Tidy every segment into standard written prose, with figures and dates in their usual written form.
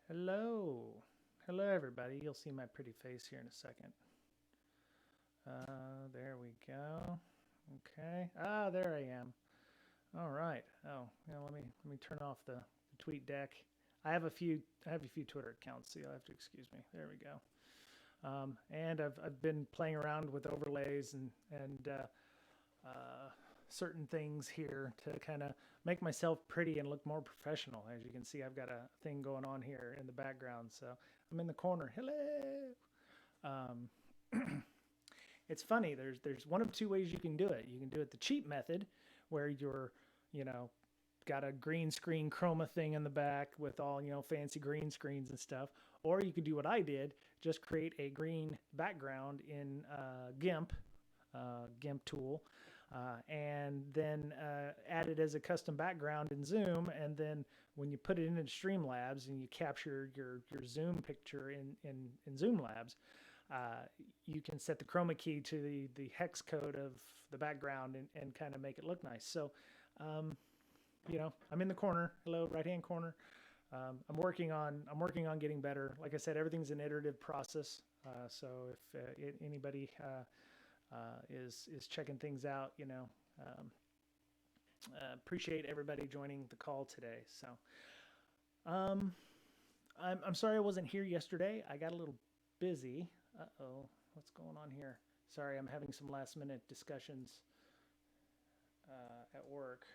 Hello. Hello, everybody. You'll see my pretty face here in a second. There we go. Okay. There I am. All right. Oh, let me turn off the tweet deck. I have a few Twitter accounts, so you'll have to excuse me. There we go. And I've been playing around with overlays and certain things here to kind of make myself pretty and look more professional. As you can see, I've got a thing going on here in the background, so I'm in the corner. Hello. Um, it's funny. There's one of two ways you can do it. You can do it the cheap method, where you know got a green screen chroma thing in the back with all fancy green screens and stuff, or you could do what I did, just create a green background in GIMP tool, and then add it as a custom background in Zoom. And then when you put it into Streamlabs and you capture your Zoom picture in Zoom Labs, you can set the chroma key to the hex code of the background and kind of make it look nice. So, I'm in the corner. Hello, right hand corner. I'm working on getting better. Like I said, everything's an iterative process. So if anybody is checking things out, appreciate everybody joining the call today. So um, I'm sorry I wasn't here yesterday. I got a little busy. Uh-oh, what's going on here? Sorry, I'm having some last minute discussions at work.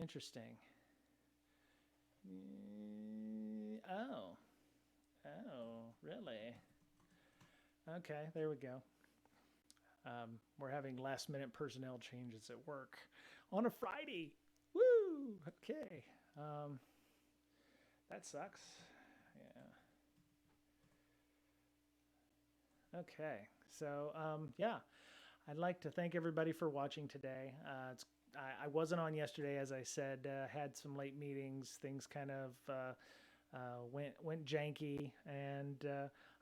Interesting. Oh, really? Okay, there we go. We're having last minute personnel changes at work on a Friday. Woo! Okay. Um, that sucks. Yeah. Okay. So, yeah, I'd like to thank everybody for watching today. I wasn't on yesterday, as I said. Had some late meetings. Things kind of went janky, and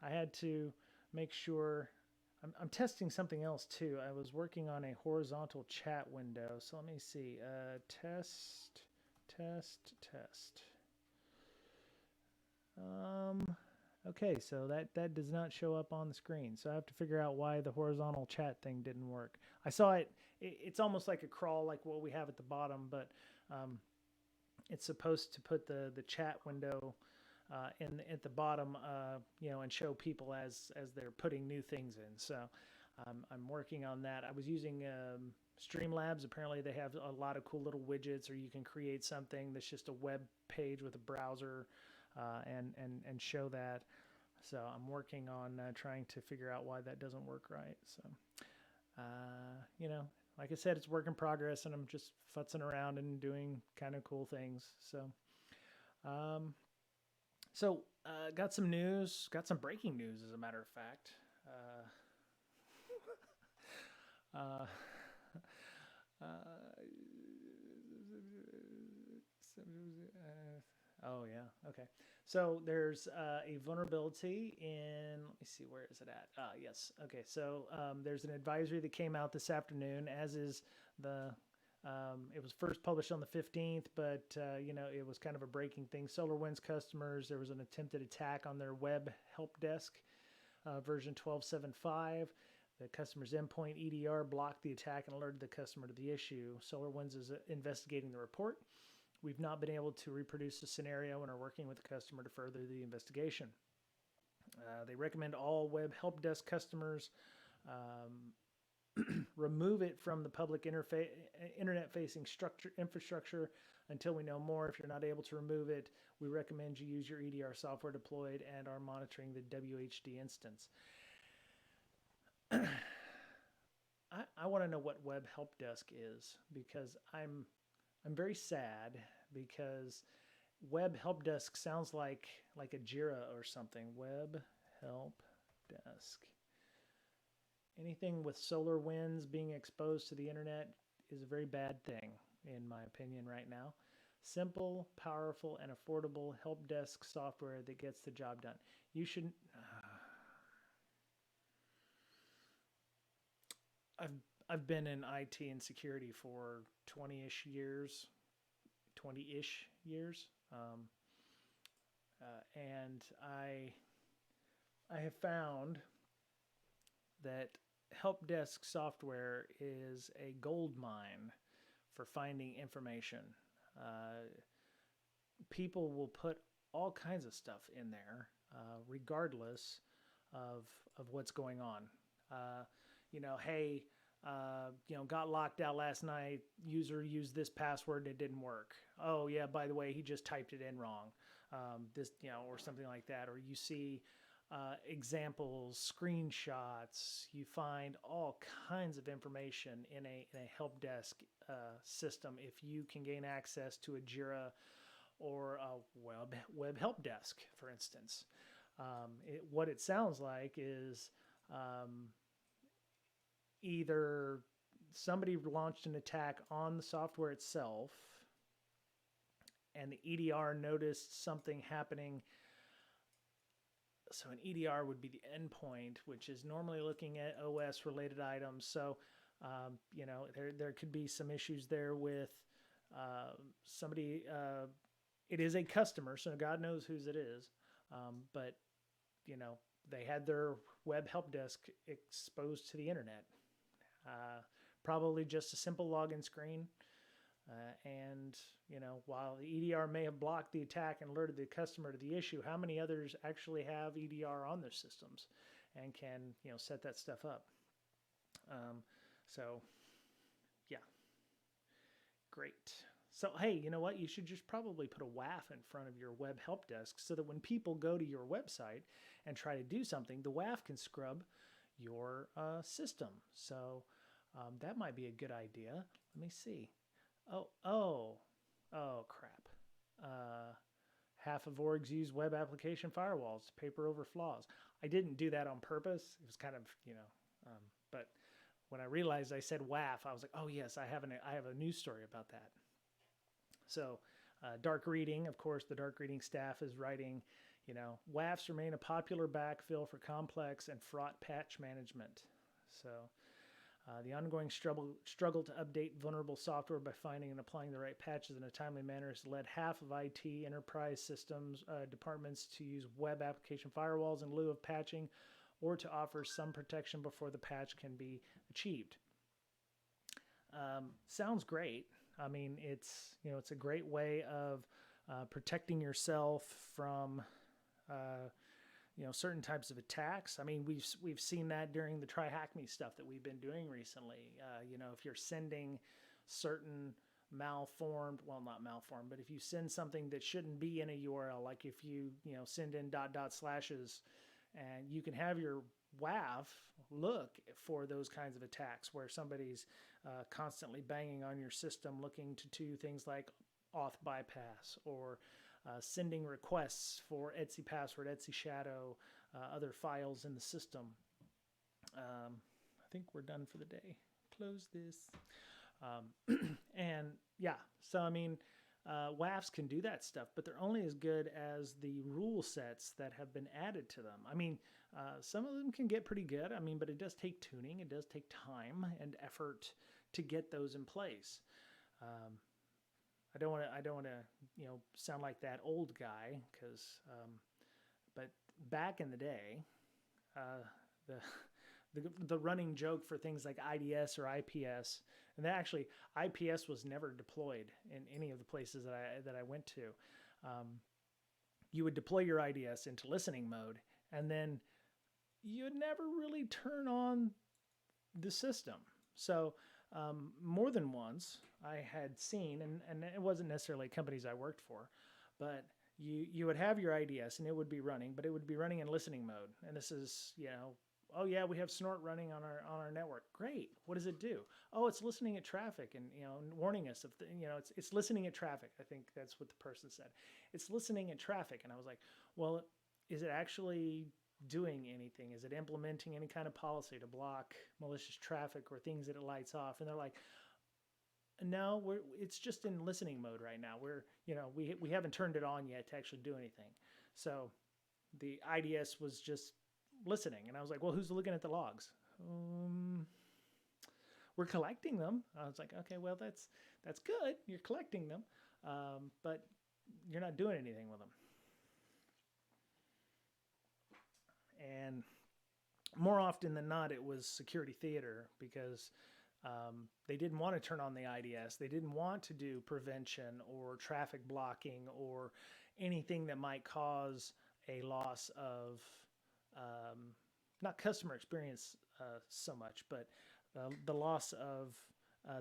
I had to make sure. I'm testing something else too. I was working on a horizontal chat window. So let me see. Test, test, test. Um, okay, so that does not show up on the screen. So I have to figure out why the horizontal chat thing didn't work. I saw it's almost like a crawl, like what we have at the bottom, but um, it's supposed to put the chat window in at the bottom, and show people as they're putting new things in. So I'm working on that. I was using Streamlabs. Apparently, they have a lot of cool little widgets, or you can create something that's just a web page with a browser, and show that. So I'm working on trying to figure out why that doesn't work right. So, like I said, it's work in progress, and I'm just futzing around and doing kind of cool things. Um, got some news, got some breaking news, as a matter of fact. Uh, uh, oh yeah, okay. So there's a vulnerability in. Let me see, where is it at? Yes. Okay. So there's an advisory that came out this afternoon, as is the. It was first published on the 15th, but it was kind of a breaking thing. SolarWinds customers, there was an attempted attack on their web help desk, version 12.7.5. The customer's endpoint EDR blocked the attack and alerted the customer to the issue. SolarWinds is investigating the report. We've not been able to reproduce the scenario and are working with the customer to further the investigation. They recommend all web help desk customers remove it from the public internet-facing infrastructure until we know more. If you're not able to remove it, we recommend you use your EDR software deployed and are monitoring the WHD instance. I want to know what Web Help Desk is, because I'm very sad, because Web Help Desk sounds like a Jira or something. Web Help Desk. Anything with SolarWinds being exposed to the internet is a very bad thing, in my opinion, right now. Simple, powerful, and affordable help desk software that gets the job done. You should. I've I've been in IT and security for 20-ish years, 20-ish years. And I have found that help desk software is a gold mine for finding information. Uh, People will put all kinds of stuff in there, regardless of what's going on. Uh, hey, got locked out last night. User used this password and it didn't work. Oh yeah, by the way, he just typed it in wrong. Or something like that. Or you see examples, screenshots. You find all kinds of information in a help desk system if you can gain access to a Jira or a web help desk, for instance. What it sounds like is either somebody launched an attack on the software itself and the EDR noticed something happening. So an EDR would be the endpoint, which is normally looking at OS related items. So, there could be some issues there with somebody. It is a customer, so God knows whose it is. But, they had their web help desk exposed to the internet. Probably just a simple login screen. And, while the EDR may have blocked the attack and alerted the customer to the issue, how many others actually have EDR on their systems and can, set that stuff up? So, yeah, great. So, hey, you know what? You should just probably put a WAF in front of your web help desk so that when people go to your website and try to do something, the WAF can scrub your system. So that might be a good idea. Let me see. Oh, crap. Half of orgs use web application firewalls to paper over flaws. I didn't do that on purpose. It was kind of, but when I realized I said WAF, I was like, oh yes, I have a news story about that. So dark reading, of course, the dark reading staff is writing, WAFs remain a popular backfill for complex and fraught patch management. So the ongoing struggle to update vulnerable software by finding and applying the right patches in a timely manner has led half of IT enterprise systems departments to use web application firewalls in lieu of patching or to offer some protection before the patch can be achieved. Sounds great. I mean, it's a great way of protecting yourself from certain types of attacks. I mean, we've seen that during the Try Hack Me stuff that we've been doing recently. If you're sending certain malformed, well, not malformed, but if you send something that shouldn't be in a URL, like if you send in ... slashes, and you can have your WAF look for those kinds of attacks where somebody's constantly banging on your system looking to do things like auth bypass or sending requests for Etsy password, Etsy shadow, other files in the system. I think we're done for the day. Close this. And yeah, so I mean, WAFs can do that stuff, but they're only as good as the rule sets that have been added to them. I mean, some of them can get pretty good. I mean, but it does take tuning. It does take time and effort to get those in place. I don't want to, sound like that old guy but back in the day, the running joke for things like IDS or IPS, and that actually IPS was never deployed in any of the places that I went to. You would deploy your IDS into listening mode, and then you'd never really turn on the system. So more than once I had seen, and it wasn't necessarily companies I worked for, but you would have your IDS and it would be running, but it would be running in listening mode. And this is, oh yeah, we have Snort running on our network. Great. What does it do? Oh, it's listening at traffic and, warning us of, it's listening at traffic. I think that's what the person said. It's listening at traffic. And I was like, well, is it actually doing anything? Is it implementing any kind of policy to block malicious traffic or things that it lights off? And they're like, no, it's just in listening mode right now. We haven't turned it on yet to actually do anything. So the IDS was just listening. And I was like, well, who's looking at the logs? We're collecting them. I was like, okay, well, that's good. You're collecting them. but you're not doing anything with them. And more often than not, it was security theater because they didn't want to turn on the IDS. They didn't want to do prevention or traffic blocking or anything that might cause a loss of um, not customer experience so much, but the loss of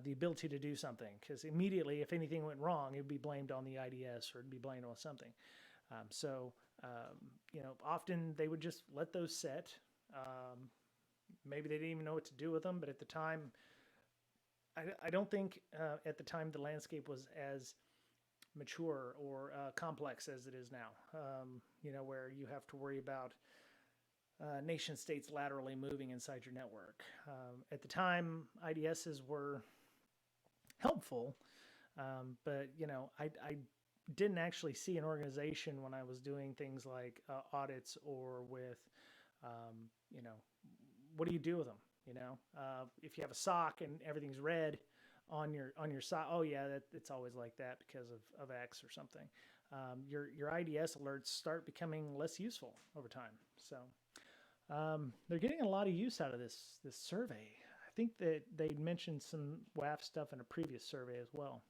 the ability to do something. Because immediately, if anything went wrong, it would be blamed on the IDS or it'd be blamed on something. So, often they would just let those set. Maybe they didn't even know what to do with them, but at the time, I don't think at the time the landscape was as mature or complex as it is now. Where you have to worry about nation states laterally moving inside your network. At the time, IDSs were helpful, but I didn't actually see an organization when I was doing things like audits or with, what do you do with them? If you have a SOC and everything's red on your SOC, oh yeah, it's always like that because of X or something. Your IDS alerts start becoming less useful over time. So they're getting a lot of use out of this survey. I think that they mentioned some WAF stuff in a previous survey as well.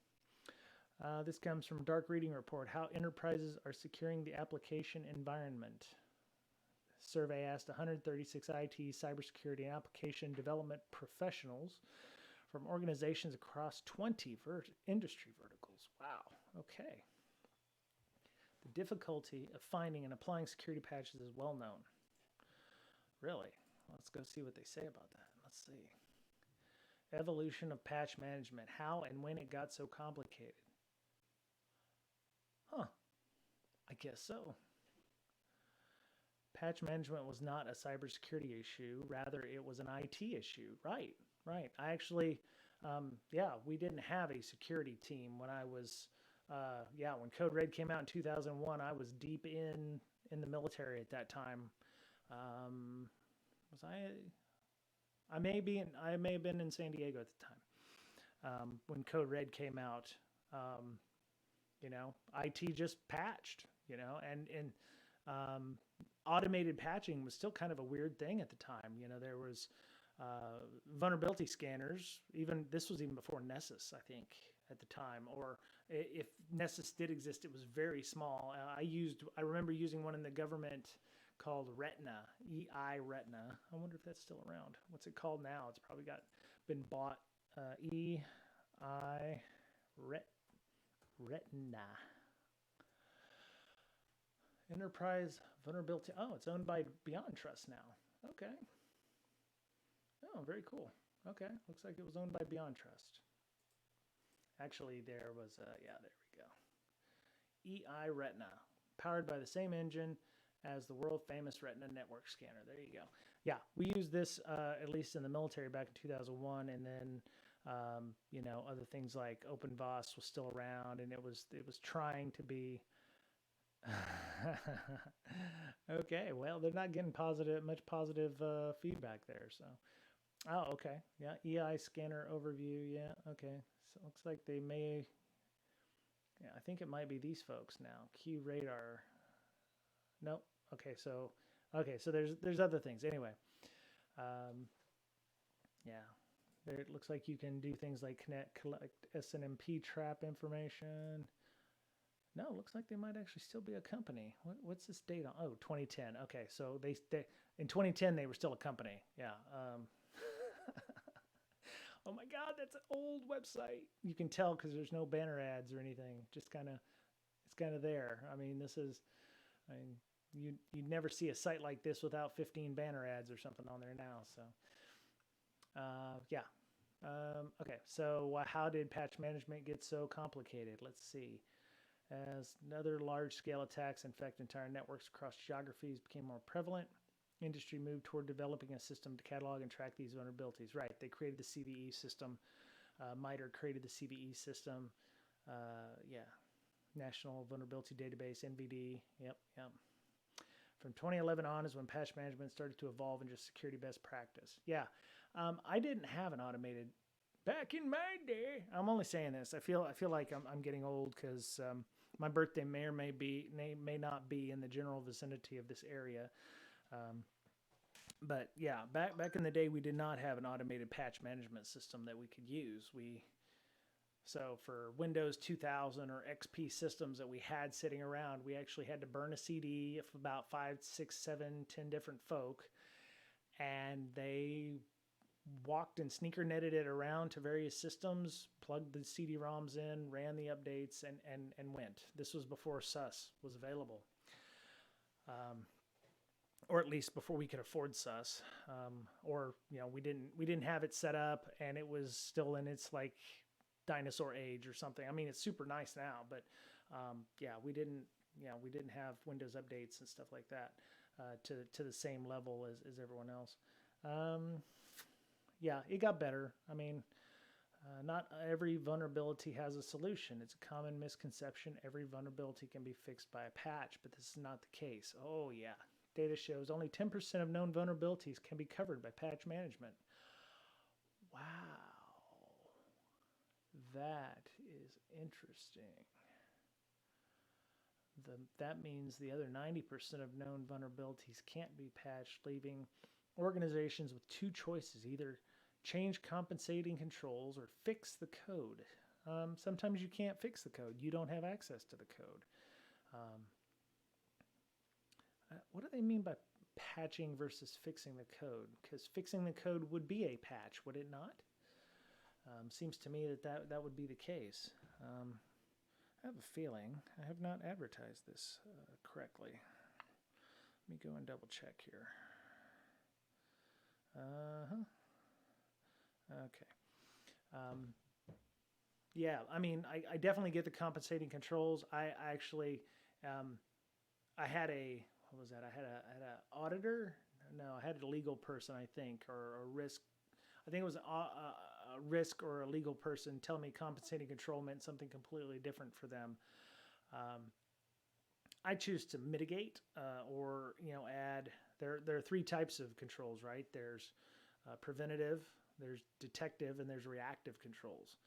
This comes from Dark Reading Report, How Enterprises Are Securing the Application Environment. Survey asked 136 IT, cybersecurity, and application development professionals from organizations across 20 industry verticals. Wow, okay. The difficulty of finding and applying security patches is well known. Really? Let's go see what they say about that. Let's see. Evolution of patch management, how and when it got so complicated. Huh, I guess so. Patch management was not a cybersecurity issue. Rather, it was an IT issue. Right. I actually, we didn't have a security team when I was, when Code Red came out in 2001, I was deep in the military at that time. Was I may have been in San Diego at the time. When Code Red came out, IT just patched, and automated patching was still kind of a weird thing at the time. There was vulnerability scanners. This was even before Nessus, I think, at the time. Or if Nessus did exist, it was very small. I remember using one in the government called Retina, EI Retina. I wonder if that's still around. What's it called now? It's probably been bought. EI Retina. Enterprise vulnerability. Oh, it's owned by BeyondTrust now. Okay. Oh, very cool. Okay. Looks like it was owned by BeyondTrust. Actually, there was, there we go. EI Retina, powered by the same engine as the world famous Retina network scanner. There you go. Yeah, we used this at least in the military back in 2001, and then other things like OpenVOS was still around, and it was trying to be. Okay, well, they're not getting much positive feedback there. So, oh, okay, yeah, EI scanner overview. Yeah, okay. So it looks like they may. Yeah, I think it might be these folks now. Q Radar. Nope. Okay, so there's other things. Anyway, yeah, there it looks like you can do things like collect SNMP trap information. No, it looks like they might actually still be a company. What's this date on? Oh, 2010. Okay, so they in 2010 they were still a company. Yeah. Oh my God, that's an old website. You can tell because there's no banner ads or anything. Just it's kind of there. I mean, you'd never see a site like this without 15 banner ads or something on there now. So, okay. So how did patch management get so complicated? Let's see. As another large-scale attacks infect entire networks across geographies became more prevalent, industry moved toward developing a system to catalog and track these vulnerabilities. Right, they created the CVE system. MITRE created the CVE system. National Vulnerability Database, NVD. Yep. From 2011 on is when patch management started to evolve into security best practice. Yeah, I didn't have an automated Back in my day, I'm only saying this. I feel like I'm getting old because my birthday may or may not be in the general vicinity of this area. Um, but yeah, back in the day, we did not have an automated patch management system that we could use. We So for Windows 2000 or XP systems that we had sitting around, we actually had to burn a CD of about 5, 6, 7, 10 different folk, and they walked and sneaker netted it around to various systems, plugged the CD-ROMs in, ran the updates, and went. This was before SUS was available, um, or at least before we could afford SUS, or we didn't have it set up, and it was still in its like dinosaur age or something. I mean, it's super nice now, but yeah, we didn't have Windows updates and stuff like that to the same level as everyone else. Um, yeah, it got better. I mean, not every vulnerability has a solution. It's a common misconception. Every vulnerability can be fixed by a patch, but this is not the case. Oh, yeah. Data shows only 10% of known vulnerabilities can be covered by patch management. Wow. That is interesting. That means the other 90% of known vulnerabilities can't be patched, leaving organizations with two choices: either change compensating controls or fix the code. Sometimes you can't fix the code, you don't have access to the code. Um, what do they mean by patching versus fixing the code? Because fixing the code would be a patch, would it not? Seems to me that would be the case. I have a feeling I have not advertised this correctly. Let me go and double check here. Uh-huh. Okay. Um, yeah, I mean, I definitely get the compensating controls. I actually, um, I had a, what was that? I had a auditor. No, I had a legal person, I think, or a risk. I think it was a risk or a legal person tell me compensating control meant something completely different for them. Um, I choose to mitigate or add. There are three types of controls, right? There's preventative, there's detective, and there's reactive controls.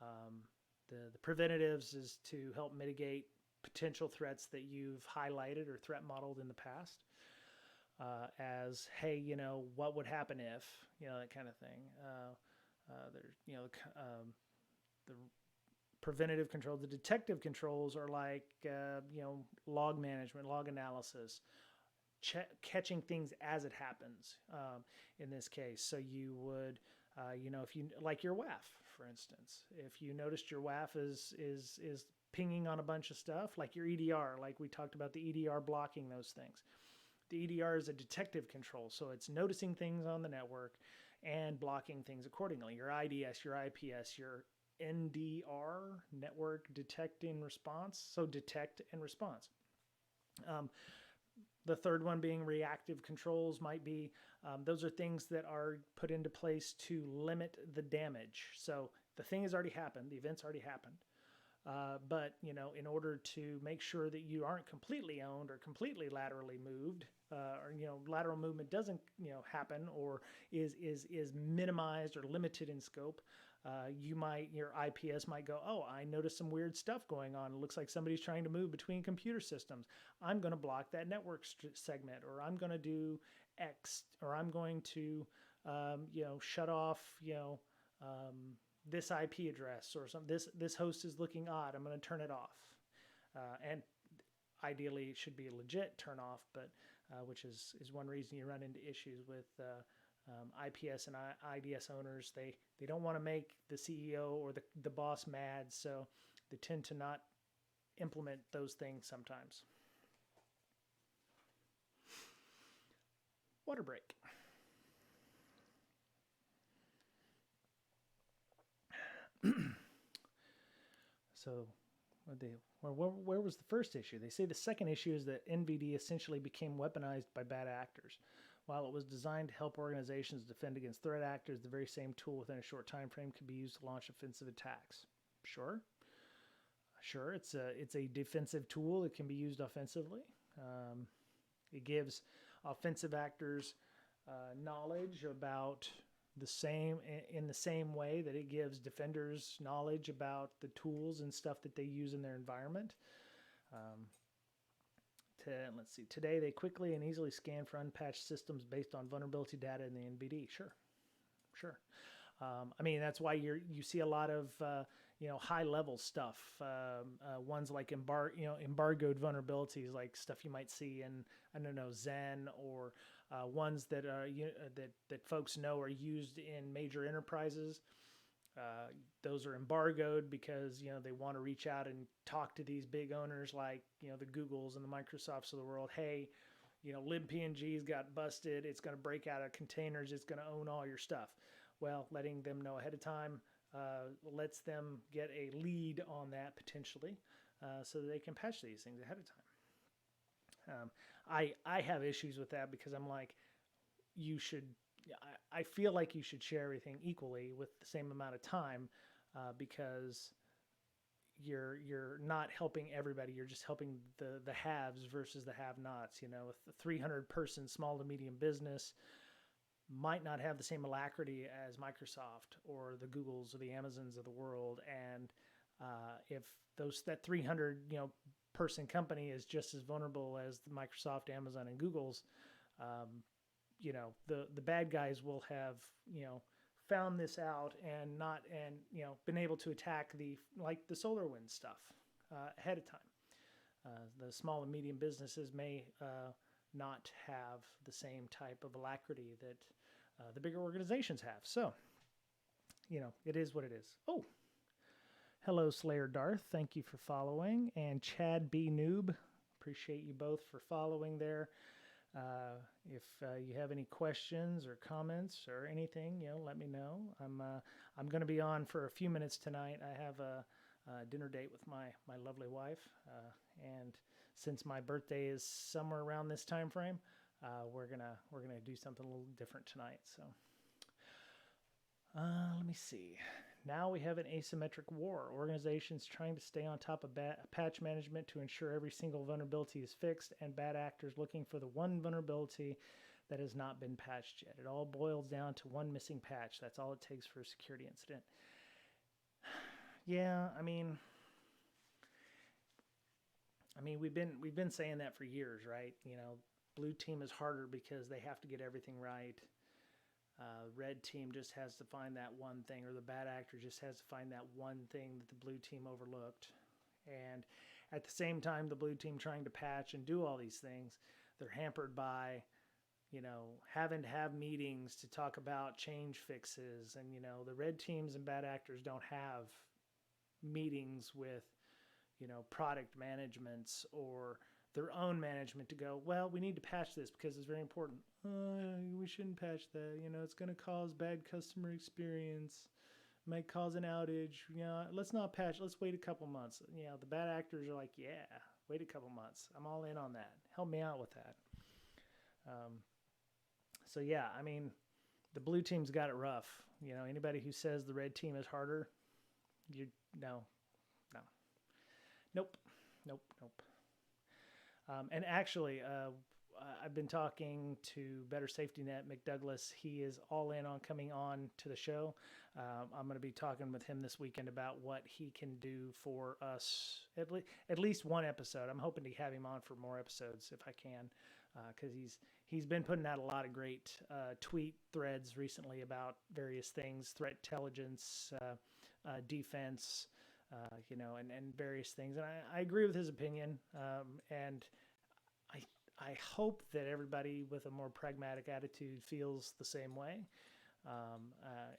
Um, the preventatives is to help mitigate potential threats that you've highlighted or threat modeled in the past. As hey, what would happen if that kind of thing. There's the preventative control. The detective controls are like log management, log analysis, catching things as it happens. In this case, so you would if you like your WAF, for instance, if you noticed your WAF is pinging on a bunch of stuff, like your EDR, like we talked about the EDR blocking those things. The EDR is a detective control, so it's noticing things on the network and blocking things accordingly. Your IDS, your IPS, your NDR, network detect and response, so detect and response. Um, the third one being reactive controls might be, those are things that are put into place to limit the damage. So the thing has already happened, the event's already happened. But in order to make sure that you aren't completely owned or completely laterally moved, or lateral movement doesn't happen or is minimized or limited in scope, your IPS might go, oh, I noticed some weird stuff going on. It looks like somebody's trying to move between computer systems. I'm going to block that network segment, or I'm going to do X, or I'm going to shut off this IP address or something. This host is looking odd. I'm going to turn it off. And ideally, it should be a legit turn off, but which is one reason you run into issues with IPS and IDS owners. They don't want to make the CEO or the boss mad, so they tend to not implement those things sometimes. Water break. So where was the first issue? They say the second issue is that NVD essentially became weaponized by bad actors. While it was designed to help organizations defend against threat actors, the very same tool within a short time frame can be used to launch offensive attacks. Sure, it's a defensive tool. It can be used offensively. It gives offensive actors knowledge about the same in the same way that it gives defenders knowledge about the tools and stuff that they use in their environment. Um, let's see. Today, they quickly and easily scan for unpatched systems based on vulnerability data in the NBD. Sure, sure. I mean, that's why you see a lot of high level stuff. Ones like embargoed vulnerabilities, like stuff you might see in, I don't know, Zen, or ones that are that folks know are used in major enterprises. Those are embargoed because they want to reach out and talk to these big owners like the Googles and the Microsofts of the world. Hey, libpng's got busted. It's going to break out of containers. It's going to own all your stuff. Well, letting them know ahead of time lets them get a lead on that potentially, so that they can patch these things ahead of time. I have issues with that because I'm like, you should. I feel like you should share everything equally with the same amount of time, because you're not helping everybody. You're just helping the haves versus the have-nots. If the 300-person small to medium business might not have the same alacrity as Microsoft or the Googles or the Amazons of the world, and if that 300 person company is just as vulnerable as the Microsoft, Amazon, and Google's, the bad guys will have found this out and been able to attack the SolarWinds stuff ahead of time. The small and medium businesses may not have the same type of alacrity that the bigger organizations have. So, it is what it is. Oh, hello, Slayer Darth. Thank you for following. And Chad B. Noob, appreciate you both for following there. If you have any questions or comments or anything, let me know. I'm going to be on for a few minutes tonight. I have a dinner date with my lovely wife, and since my birthday is somewhere around this time frame, we're gonna do something a little different tonight. So let me see. Now we have an asymmetric war. Organizations trying to stay on top of patch management to ensure every single vulnerability is fixed, and bad actors looking for the one vulnerability that has not been patched yet. It all boils down to one missing patch. That's all it takes for a security incident. Yeah, I mean, we've been saying that for years, right? Blue team is harder because they have to get everything right. Red team just has to find that one thing, or the bad actor just has to find that one thing that the blue team overlooked. And at the same time, the blue team trying to patch and do all these things, they're hampered by, having to have meetings to talk about change fixes. And, the red teams and bad actors don't have meetings with, product managements or their own management to go, well, we need to patch this because it's very important. We shouldn't patch that. It's going to cause bad customer experience, might cause an outage. Let's not patch. Let's wait a couple months. The bad actors are like, yeah, wait a couple months. I'm all in on that. Help me out with that. So yeah, the blue team's got it rough. Anybody who says the red team is harder, nope. And actually, I've been talking to Better Safety Net, McDouglas. He is all in on coming on to the show. I'm going to be talking with him this weekend about what he can do for us, at least one episode. I'm hoping to have him on for more episodes if I can, because he's been putting out a lot of great tweet threads recently about various things, threat intelligence, defense, and various things. And I agree with his opinion, and I hope that everybody with a more pragmatic attitude feels the same way.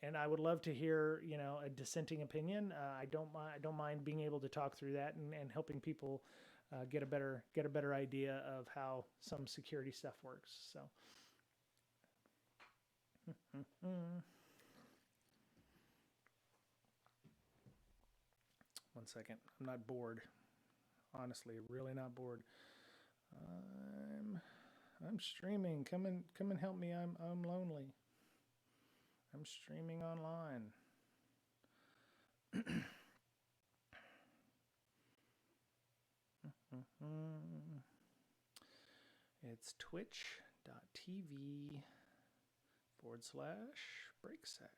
And I would love to hear, a dissenting opinion. I don't mind being able to talk through that and helping people get a better idea of how some security stuff works. So. One second. I'm not bored. Honestly, really not bored. I'm streaming. Come and help me. I'm lonely. I'm streaming online. It's twitch.tv /breaksec.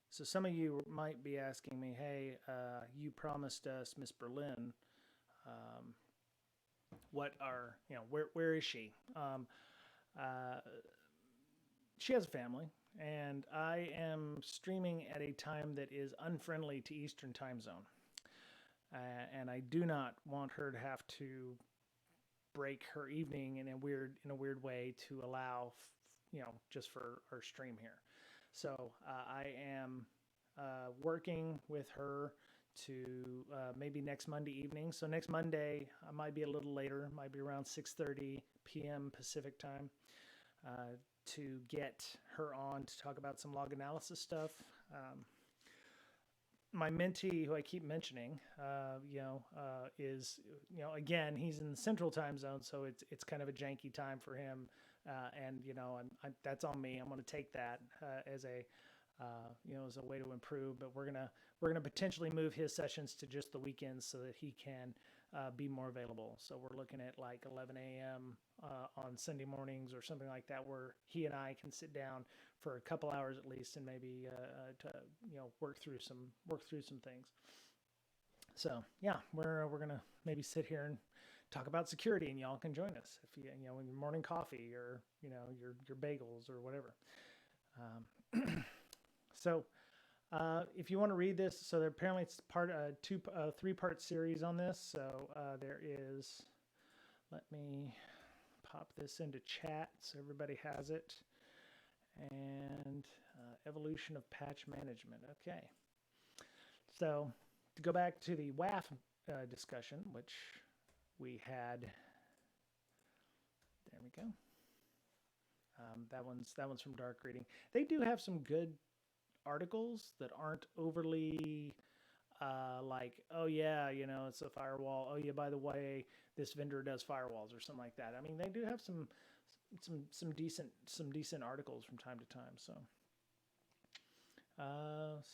So some of you might be asking me, hey, you promised us Miss Berlin. Where is she? She has a family, and I am streaming at a time that is unfriendly to Eastern time zone. And I do not want her to have to break her evening in a weird way to allow, just for our stream here. So I am working with her to maybe next Monday evening. So next Monday, I might be a little later, might be around 6:30 p.m. Pacific time, to get her on to talk about some log analysis stuff. My mentee, who I keep mentioning, is, again, he's in the central time zone, so it's kind of a janky time for him, and that's on me. I'm going to take that as a way to improve. But we're gonna potentially move his sessions to just the weekends so that he can be more available. So we're looking at like 11 a.m. On Sunday mornings or something like that, where he and I can sit down for a couple hours at least, and maybe to work through some things. So yeah, we're gonna maybe sit here and talk about security, and y'all can join us if in your morning coffee or your bagels or whatever. So if you want to read this, so apparently it's three-part series on this. So there is, let me pop this into chat so everybody has it. And evolution of patch management. Okay. So to go back to the WAF discussion, which we had, there we go. That one's from Dark Reading. They do have some good articles that aren't overly like, oh yeah, it's a firewall. Oh yeah, by the way, this vendor does firewalls or something like that. I mean, they do have some decent articles from time to time.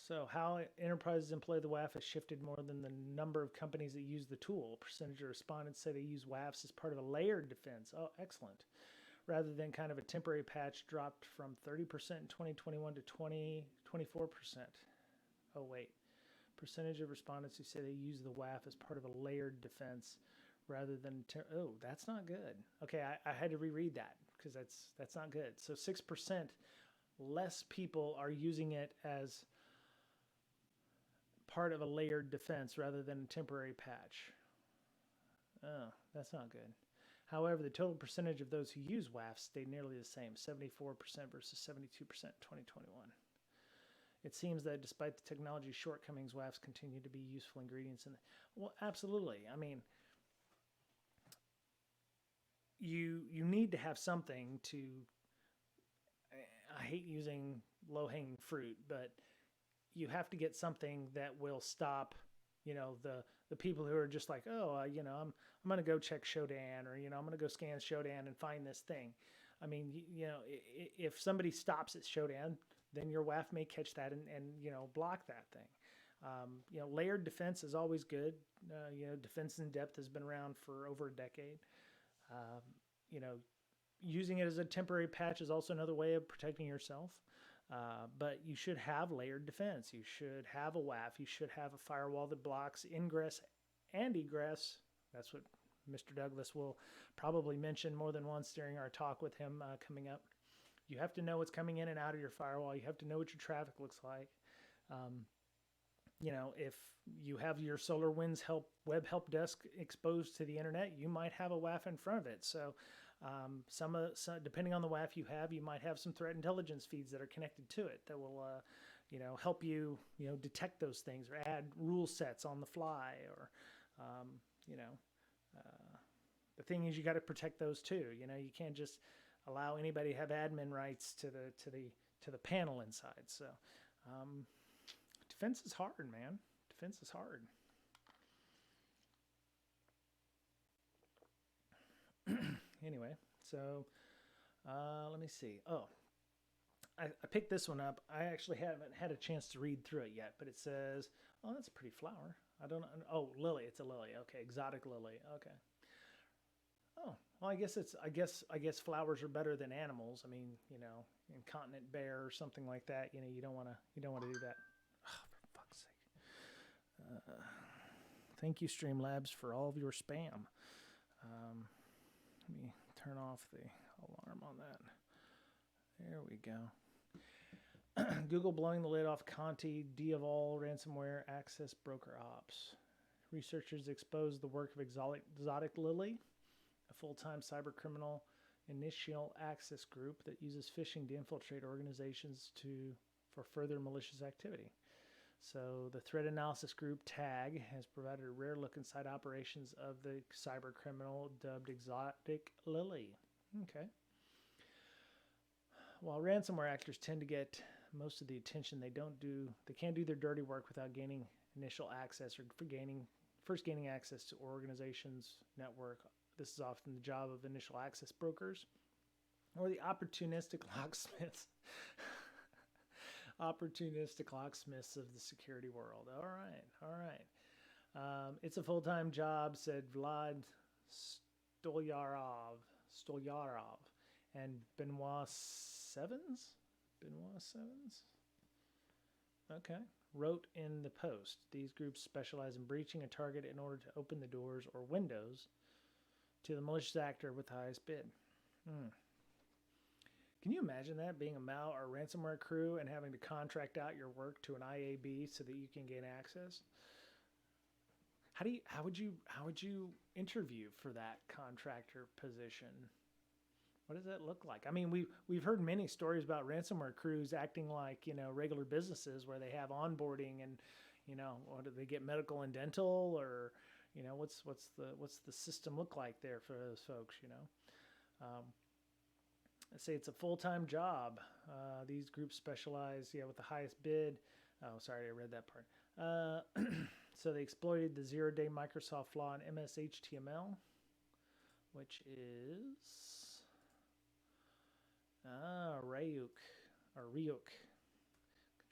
So how enterprises employ the WAF has shifted more than the number of companies that use the tool. Percentage of respondents say they use WAFs as part of a layered defense. Oh, excellent. Rather than kind of a temporary patch, dropped from 30% in 2021 to 24%. Oh, wait. Percentage of respondents who say they use the WAF as part of a layered defense rather than... oh, that's not good. Okay, I had to reread that because that's not good. So 6% less people are using it as part of a layered defense rather than a temporary patch. Oh, that's not good. However, the total percentage of those who use WAF stayed nearly the same, 74% versus 72% in 2021. It seems that despite the technology's shortcomings, WAFs continue to be useful ingredients in well, absolutely. I mean, you need to have something to, I hate using low-hanging fruit, but you have to get something that will stop, the people who are just like, oh, I'm going to go check Shodan, or, I'm going to go scan Shodan and find this thing. I mean, if somebody stops at Shodan, then your WAF may catch that and block that thing. Layered defense is always good. Defense in depth has been around for over a decade. Using it as a temporary patch is also another way of protecting yourself. But you should have layered defense. You should have a WAF. You should have a firewall that blocks ingress and egress. That's what Mr. Douglas will probably mention more than once during our talk with him coming up. You have to know what's coming in and out of your firewall. You have to know what your traffic looks like. If you have your SolarWinds web help desk exposed to the internet, you might have a WAF in front of it. So some depending on the WAF you have, you might have some threat intelligence feeds that are connected to it that will help you detect those things, or add rule sets on the fly, or the thing is, you got to protect those too. You can't just allow anybody to have admin rights to the panel inside. So defense is hard, man. Defense is hard. Anyway, so let me see. Oh, I picked this one up. I actually haven't had a chance to read through it yet, but it says, oh, that's a pretty flower. I don't know. Oh, lily. It's a lily. Okay, exotic lily. Okay. Oh, Well, I guess flowers are better than animals. I mean, incontinent bear or something like that. You don't want to do that. Oh, for fuck's sake. Thank you, Streamlabs, for all of your spam. Let me turn off the alarm on that. There we go. Google blowing the lid off Conti Diavol ransomware access broker ops. Researchers exposed the work of Exotic Lily, a full-time cyber criminal initial access group that uses phishing to infiltrate organizations for further malicious activity. So the threat analysis group TAG has provided a rare look inside operations of the cyber criminal dubbed Exotic Lily. Okay. While ransomware actors tend to get most of the attention, they can't do their dirty work without gaining initial access or first gaining access to organizations' network. This is often the job of initial access brokers or the opportunistic locksmiths. Opportunistic locksmiths of the security world. All right. It's a full-time job, said Vlad Stolyarov and Benoit Sevens. Okay. Wrote in the Post. These groups specialize in breaching a target in order to open the doors or windows to the malicious actor with the highest bid. Can you imagine that, being a mal or ransomware crew and having to contract out your work to an IAB so that you can gain access? How would you interview for that contractor position? What does that look like? I mean, we've heard many stories about ransomware crews acting like, regular businesses where they have onboarding and, what do they get, medical and dental, or, what's the system look like there for those folks, I say it's a full-time job. These groups specialize, with the highest bid. Oh, sorry, I read that part. So they exploited the zero-day Microsoft flaw in MS-HTML, which is Ryuk.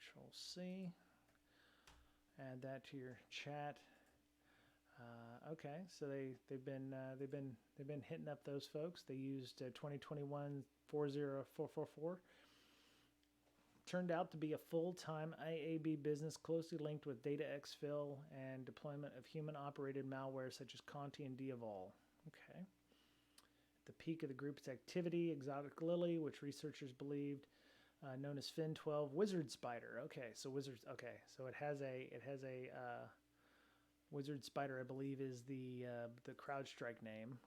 Control C. Add that to your chat. Okay, so they've been hitting up those folks. They used 2021 40444. Turned out to be a full-time IAB business closely linked with data exfil and deployment of human-operated malware such as Conti and Diavol. Okay. At the peak of the group's activity, Exotic Lily, which researchers believed known as Fin12 Wizard Spider. Okay, so it has a Wizard Spider, I believe, is the CrowdStrike name.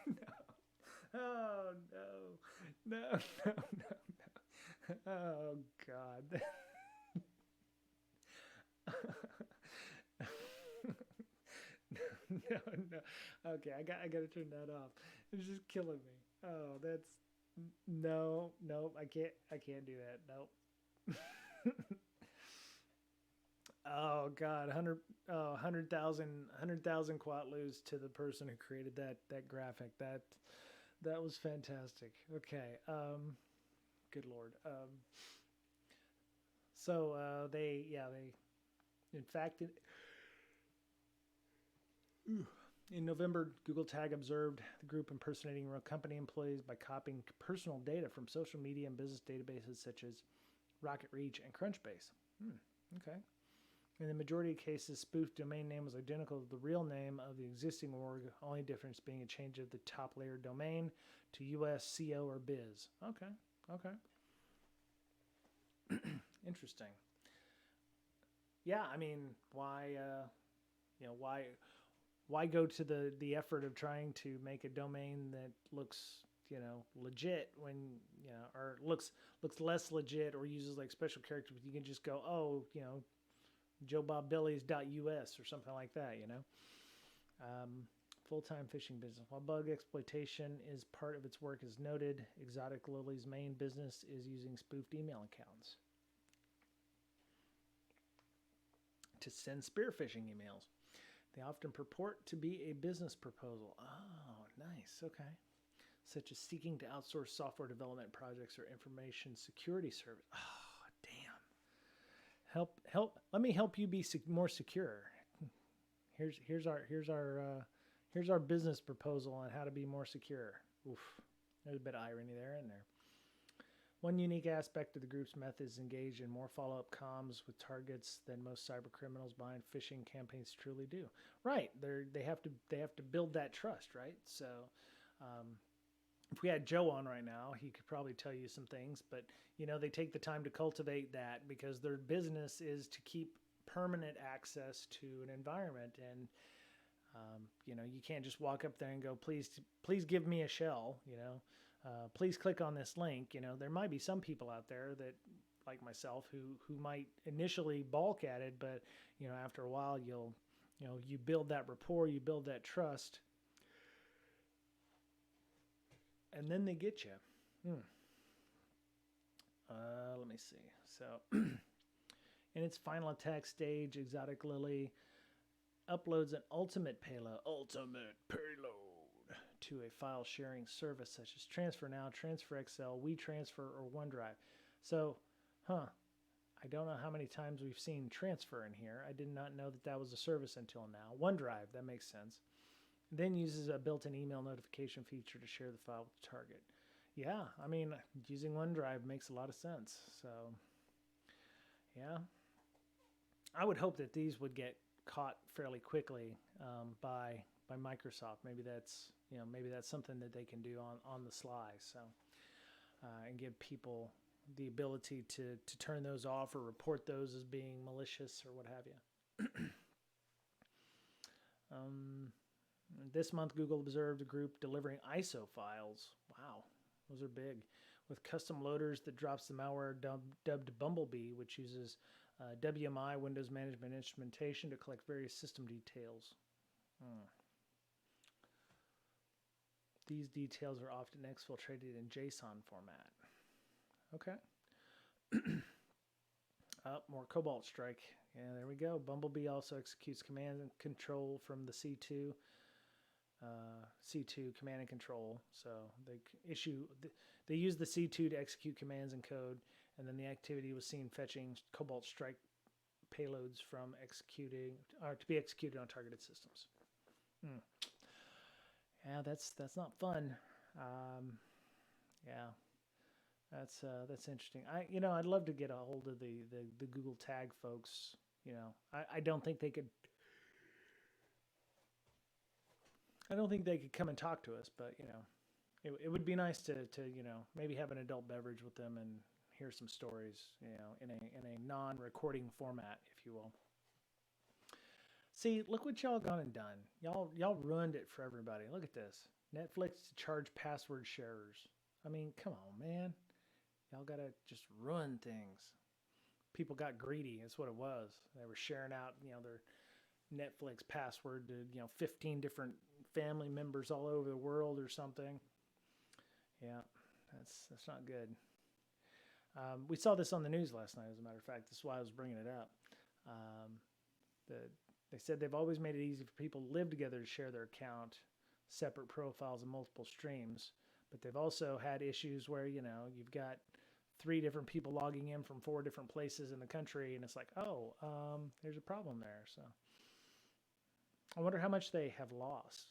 No. Oh no. Oh God. No. Okay, I got to turn that off. It's just killing me. Oh, that's no. I can't do that. Nope. Oh God, 100,000 quatlus to the person who created that graphic. That was fantastic. Okay. Good Lord. So they in fact in November, Google Tag observed the group impersonating real company employees by copying personal data from social media and business databases such as Rocket Reach and Crunchbase. Okay. In the majority of cases, spoofed domain name was identical to the real name of the existing org, only difference being a change of the top layer domain to US, CO, or biz. Okay. Interesting. Yeah, I mean, why go to the effort of trying to make a domain that looks, legit when, or looks less legit or uses like special characters? You can just go, joebobbillies.us or something like that, Full-time phishing business. While bug exploitation is part of its work, as noted, Exotic Lily's main business is using spoofed email accounts to send spear phishing emails. They often purport to be a business proposal. Oh, nice. Okay. Such as seeking to outsource software development projects or information security service. Oh, damn. Let me help you be more secure. Here's our business proposal on how to be more secure. Oof, there's a bit of irony there, isn't there? One unique aspect of the group's methods engage in more follow-up comms with targets than most cyber criminals behind phishing campaigns truly do. Right, they have to build that trust, right? So, um, if we had Joe on right now, he could probably tell you some things, but they take the time to cultivate that because their business is to keep permanent access to an environment, and you can't just walk up there and go, please give me a shell, please click on this link. There might be some people out there that, like myself, who might initially balk at it, but after a while you build that rapport, you build that trust, and then they get you. Let me see. So, in its final attack stage, Exotic Lily uploads an ultimate payload to a file sharing service such as Transfer Now, Transfer XL, WeTransfer, or OneDrive. So, I don't know how many times we've seen transfer in here. I did not know that was a service until now. OneDrive, that makes sense. Then uses a built-in email notification feature to share the file with the target. Yeah, I mean, using OneDrive makes a lot of sense. So, yeah. I would hope that these would get caught fairly quickly by Microsoft. Maybe that's something that they can do on the sly. So, and give people the ability to turn those off or report those as being malicious or what have you. This month, Google observed a group delivering ISO files. Wow, those are big. With custom loaders that drops the malware dubbed Bumblebee, which uses WMI, Windows Management Instrumentation, to collect various system details. These details are often exfiltrated in JSON format. Okay. More Cobalt Strike. Yeah, there we go. Bumblebee also executes command and control from the C2 command and control. So they use the C2 to execute commands and code, and then the activity was seen fetching Cobalt Strike payloads from to be executed on targeted systems. Yeah, that's not fun. Yeah. That's interesting. I'd love to get a hold of the Google Tag folks. I don't think they could. I don't think they could come and talk to us, but it would be nice to maybe have an adult beverage with them and hear some stories, in a non-recording format, if you will. See, look what y'all gone and done. Y'all ruined it for everybody. Look at this. Netflix to charge password sharers. I mean, come on, man. Y'all gotta just ruin things. People got greedy. That's what it was. They were sharing out, their Netflix password to, 15 different family members all over the world or something. Yeah, that's not good. We saw this on the news last night, as a matter of fact. That's why I was bringing it up. They said they've always made it easy for people to live together to share their account, separate profiles, and multiple streams. But they've also had issues where, you've got 3 different people logging in from 4 different places in the country, and it's like, there's a problem there. So I wonder how much they have lost.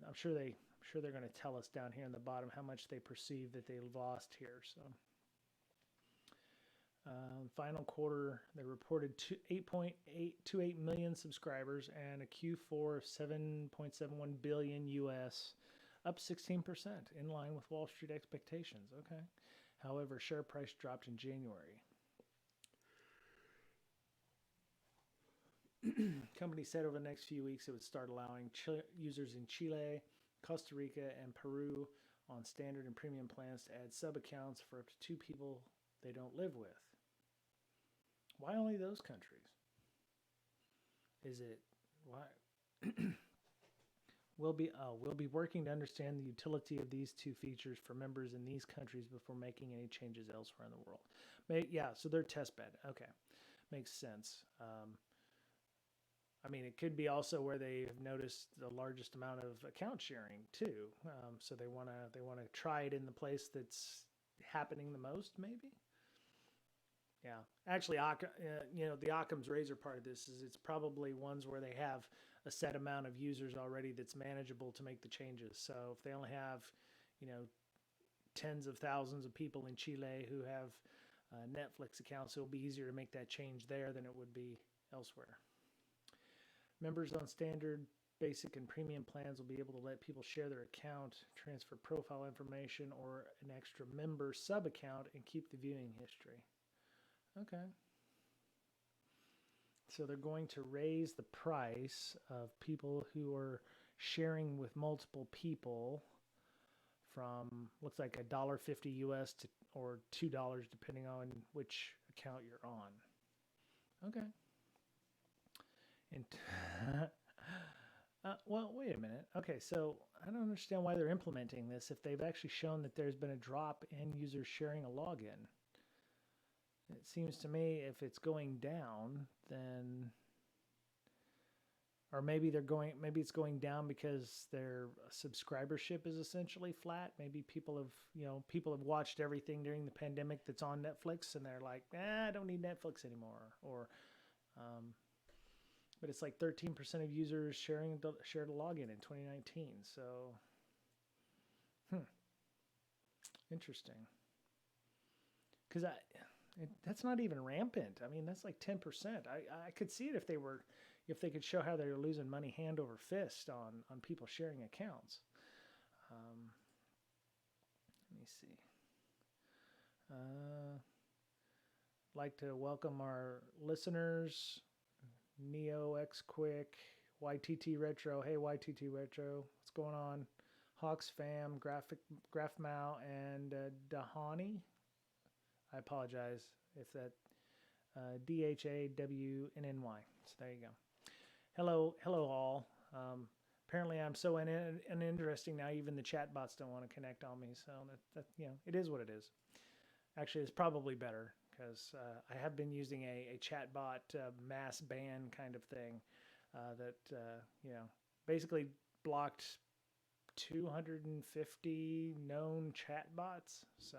I'm sure they're going to tell us down here in the bottom how much they perceive that they lost here. So final quarter, they reported 8.828 million subscribers and a Q4 of 7.71 billion US, up 16%, in line with Wall Street expectations. Okay. However, share price dropped in January. Company said over the next few weeks it would start allowing users in Chile, Costa Rica, and Peru on standard and premium plans to add sub-accounts for up to 2 people they don't live with. Why only those countries? Is it why? We'll be working to understand the utility of these 2 features for members in these countries before making any changes elsewhere in the world. Yeah, so they're test bed. Okay, makes sense. I mean, it could be also where they've noticed the largest amount of account sharing too. So they want to try it in the place that's happening the most, maybe. Yeah, actually, the Occam's razor part of this is it's probably ones where they have a set amount of users already that's manageable to make the changes. So if they only have, you know, tens of thousands of people in Chile who have Netflix accounts, it'll be easier to make that change there than it would be elsewhere. Members on standard, basic, and premium plans will be able to let people share their account, transfer profile information, or an extra member sub account and keep the viewing history. Okay. So they're going to raise the price of people who are sharing with multiple people from looks like $1.50 US to or $2 depending on which account you're on. Okay. And well, wait a minute. Okay, so I don't understand why they're implementing this if they've actually shown that there's been a drop in users sharing a login. It seems to me if it's going down, then, or maybe it's going down because their subscribership is essentially flat. Maybe people have watched everything during the pandemic that's on Netflix, and they're like, I don't need Netflix anymore. Or, but it's like 13% of users shared a login in 2019. So, interesting. Because that's not even rampant. I mean, that's like 10%. I could see it if they could show how they're losing money hand over fist on people sharing accounts. Let me see. Like to welcome our listeners, Neo X Quick, YTT Retro. Hey YTT Retro, what's going on? Hawks Fam, Graph Mao, and Dahani. I apologize if that DHAWNNY. So there you go. Hello all. Apparently I'm so uninteresting now. Even the chat bots don't want to connect on me. So that it is what it is. Actually, it's probably better because I have been using a chat bot mass ban kind of thing that basically blocked 250 known chat bots. So.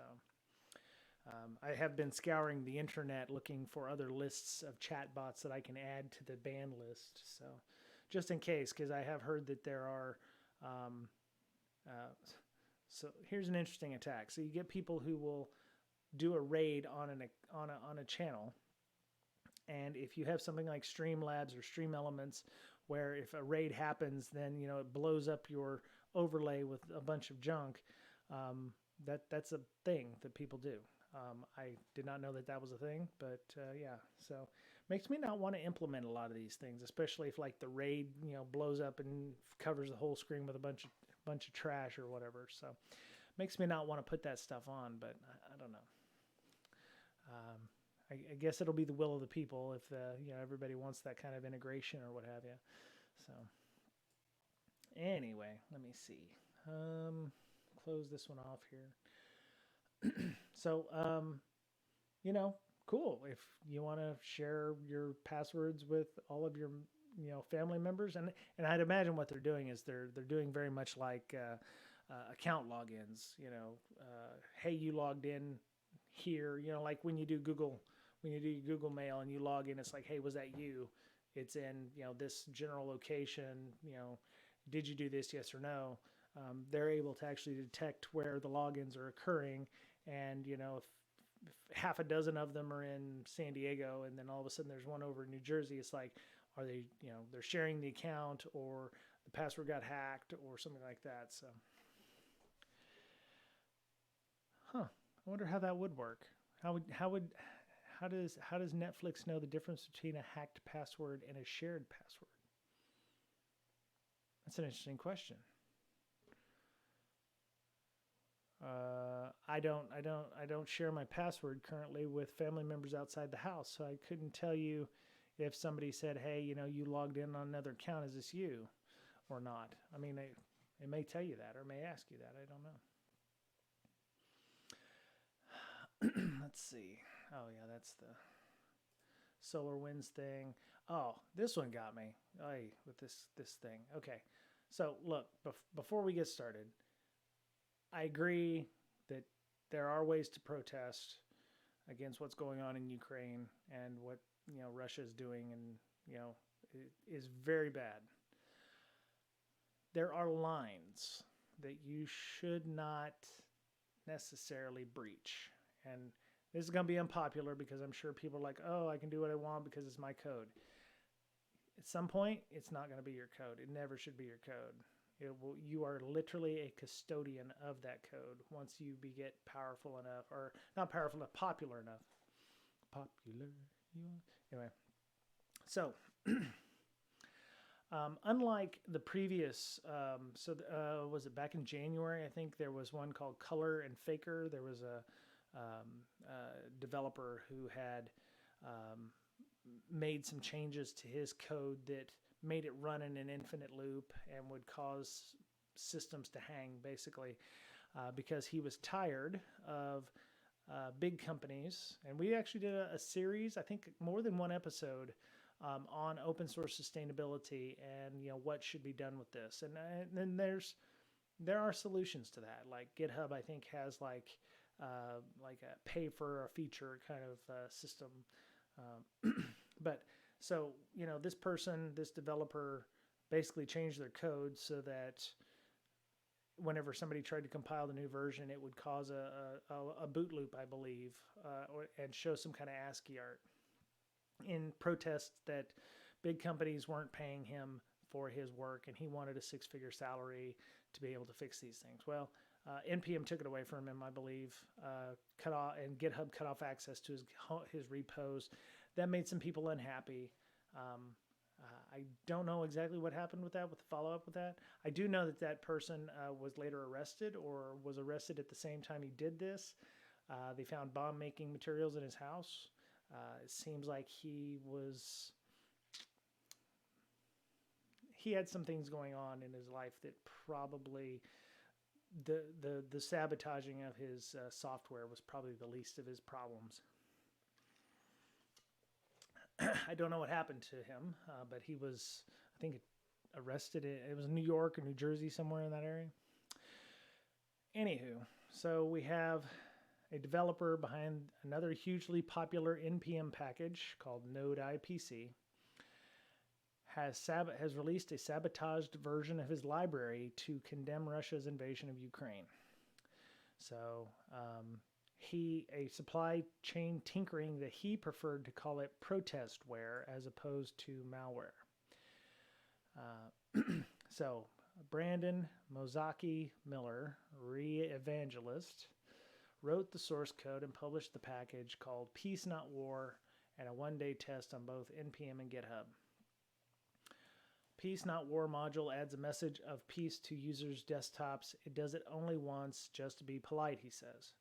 I have been scouring the internet looking for other lists of chatbots that I can add to the ban list. So just in case, because I have heard that there are, so here's an interesting attack. So you get people who will do a raid on a channel. And if you have something like Streamlabs or Stream Elements, where if a raid happens, then, it blows up your overlay with a bunch of junk. That's a thing that people do. I did not know that was a thing, but yeah, so makes me not want to implement a lot of these things, especially if like the raid, blows up and covers the whole screen with a bunch of trash or whatever. So makes me not want to put that stuff on, but I don't know. I guess it'll be the will of the people if everybody wants that kind of integration or what have you. So anyway, let me see. Close this one off here. So, cool. If you want to share your passwords with all of your, family members, and I'd imagine what they're doing is they're doing very much like account logins. Hey, you logged in here. Like when you do Google Mail and you log in, it's like, hey, was that you? It's in this general location. Did you do this? Yes or no? They're able to actually detect where the logins are occurring. And, if half a dozen of them are in San Diego and then all of a sudden there's one over in New Jersey, it's like, are they, they're sharing the account or the password got hacked or something like that. So, I wonder how that would work. How does Netflix know the difference between a hacked password and a shared password? That's an interesting question. I don't share my password currently with family members outside the house, so I couldn't tell you if somebody said, hey, you logged in on another account, is this you or not? I mean, they may tell you that or may ask you that. I don't know. Let's see. Oh, yeah, that's the SolarWinds thing. Oh, this one got me. With this thing. Okay. So, look, before we get started, I agree that there are ways to protest against what's going on in Ukraine and what Russia is doing, and it is very bad. there are lines that you should not necessarily breach. And this is going to be unpopular because I'm sure people are like, oh, I can do what I want because it's my code. At some point, it's not going to be your code. It never should be your code. You are literally a custodian of that code once you get powerful enough, or not powerful enough, popular enough. Popular. Anyway, so unlike the previous, was it back in January? I think there was one called Color and Faker. There was a developer who had made some changes to his code that made it run in an infinite loop and would cause systems to hang, basically, because he was tired of big companies. And we actually did a series, I think more than one episode, on open source sustainability and what should be done with this. And then there are solutions to that. Like GitHub, I think, has like a pay for a feature kind of system. But so, this developer basically changed their code so that whenever somebody tried to compile the new version, it would cause a boot loop, I believe, and show some kind of ASCII art in protest that big companies weren't paying him for his work, and he wanted a six-figure salary to be able to fix these things. Well, NPM took it away from him, I believe, cut off, and GitHub cut off access to his repos. That made some people unhappy. I don't know exactly what happened with that, with the follow-up with that. I do know that person was later arrested, or was arrested at the same time he did this. They found bomb-making materials in his house. It seems like he had some things going on in his life that probably the sabotaging of his software was probably the least of his problems. I don't know what happened to him, but he was, I think, arrested. It was New York or New Jersey, somewhere in that area. Anywho, so we have a developer behind another hugely popular NPM package called Node IPC, has released a sabotaged version of his library to condemn Russia's invasion of Ukraine. So a supply chain tinkering that he preferred to call it protestware as opposed to malware. So Brandon Mozaki Miller, re-evangelist, wrote the source code and published the package called Peace Not War, and a one-day test on both NPM and GitHub. Peace Not War module adds a message of peace to users' desktops. It does it only once, just to be polite, he says.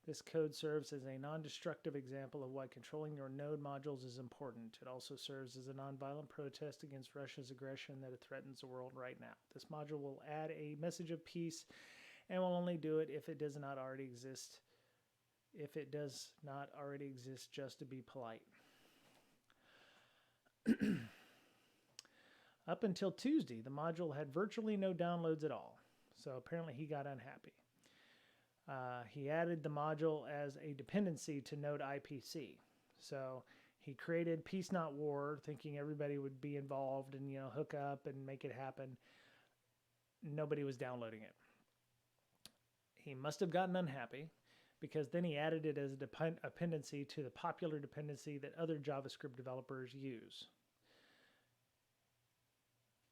This code serves as a non-destructive example of why controlling your node modules is important. It also serves as a nonviolent protest against Russia's aggression that threatens the world right now. This module will add a message of peace and will only do it if it does not already exist. If it does not already exist, just to be polite. Up until Tuesday, the module had virtually no downloads at all. So apparently he got unhappy. He added the module as a dependency to Node IPC. So he created Peace Not War, thinking everybody would be involved and hook up and make it happen. Nobody was downloading it. He must have gotten unhappy, because then he added it as a dependency to the popular dependency that other JavaScript developers use.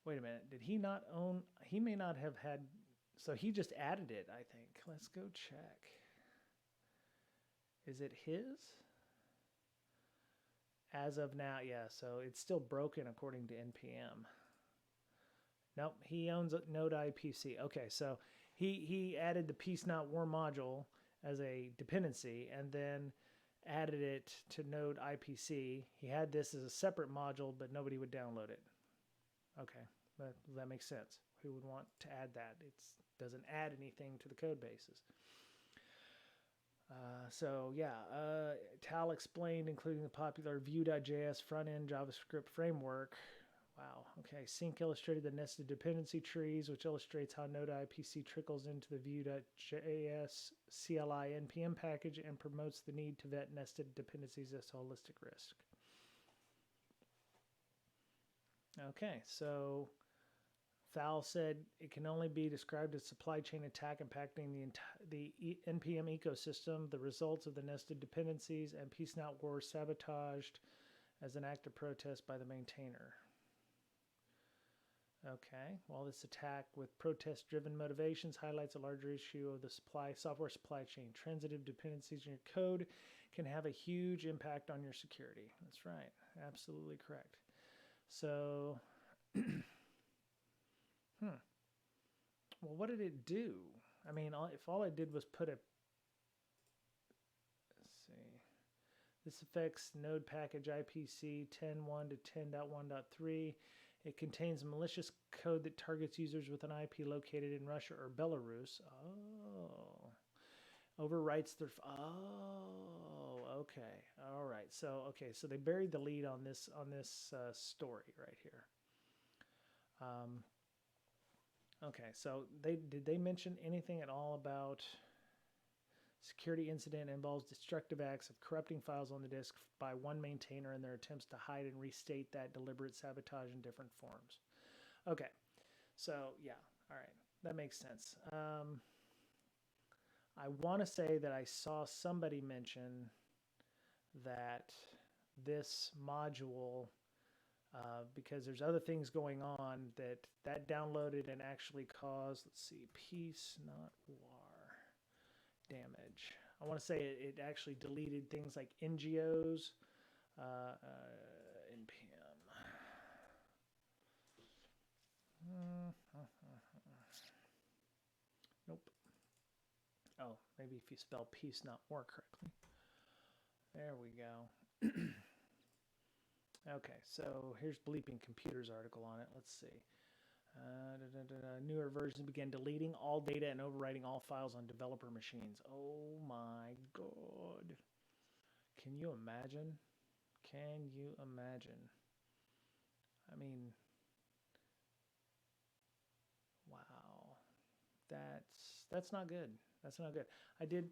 Wait a minute, did he not own, he may not have had, so he just added it, I think. Let's go check. Is it his? As of now, yeah, so it's still broken according to NPM. Nope, he owns Node IPC. Okay, so he added the Peace Not War module as a dependency and then added it to Node IPC. He had this as a separate module, but nobody would download it. Okay, that makes sense. Who would want to add that? It doesn't add anything to the code bases. Tal explained, including the popular Vue.js front-end JavaScript framework. Wow, okay. Sync illustrated the nested dependency trees, which illustrates how Node IPC trickles into the Vue.js CLI NPM package and promotes the need to vet nested dependencies as holistic risk. Okay, so Thal said it can only be described as supply chain attack impacting the NPM ecosystem, the results of the nested dependencies, and peace not war sabotaged as an act of protest by the maintainer. Okay, well, this attack with protest-driven motivations highlights a larger issue of the software supply chain. Transitive dependencies in your code can have a huge impact on your security. That's right, absolutely correct. So, well, what did it do? I mean, if all I did was put a, let's see, this affects node package IPC 10.1 to 10.1.3. It contains malicious code that targets users with an IP located in Russia or Belarus. Oh. Overwrites their... Oh, okay. All right. So they buried the lead on this story right here. Okay, so did they mention anything at all about security incident involves destructive acts of corrupting files on the disk by one maintainer in their attempts to hide and restate that deliberate sabotage in different forms. Okay, so yeah, all right, that makes sense. I want to say that I saw somebody mention that this module, because there's other things going on, that downloaded and actually caused, let's see, peace, not war, damage. I want to say it actually deleted things like NGOs, NPM. Nope. Oh, maybe if you spell peace, not war correctly. There we go. Okay, so here's Bleeping Computers article on it. Let's see. Newer versions began deleting all data and overwriting all files on developer machines. Oh my God. Can you imagine? Can you imagine? I mean, wow. That's not good. That's not good. I did,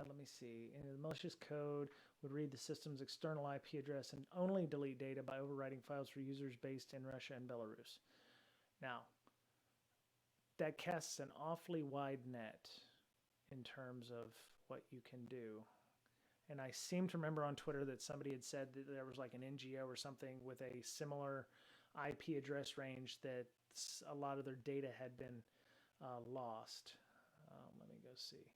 let me see. In the malicious code would read the system's external IP address and only delete data by overwriting files for users based in Russia and Belarus. Now, that casts an awfully wide net in terms of what you can do. And I seem to remember on Twitter that somebody had said that there was like an NGO or something with a similar IP address range that a lot of their data had been lost. Let me go see.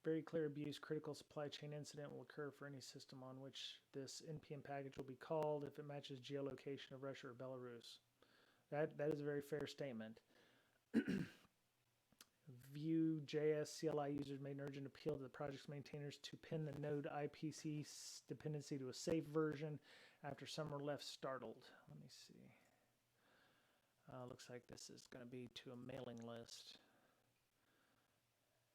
Very clear abuse, critical supply chain incident will occur for any system on which this NPM package will be called if it matches geolocation of Russia or Belarus. That is a very fair statement. Vue.js CLI users made an urgent appeal to the project's maintainers to pin the node IPC dependency to a safe version after some were left startled. Let me see. Looks like this is going to be to a mailing list.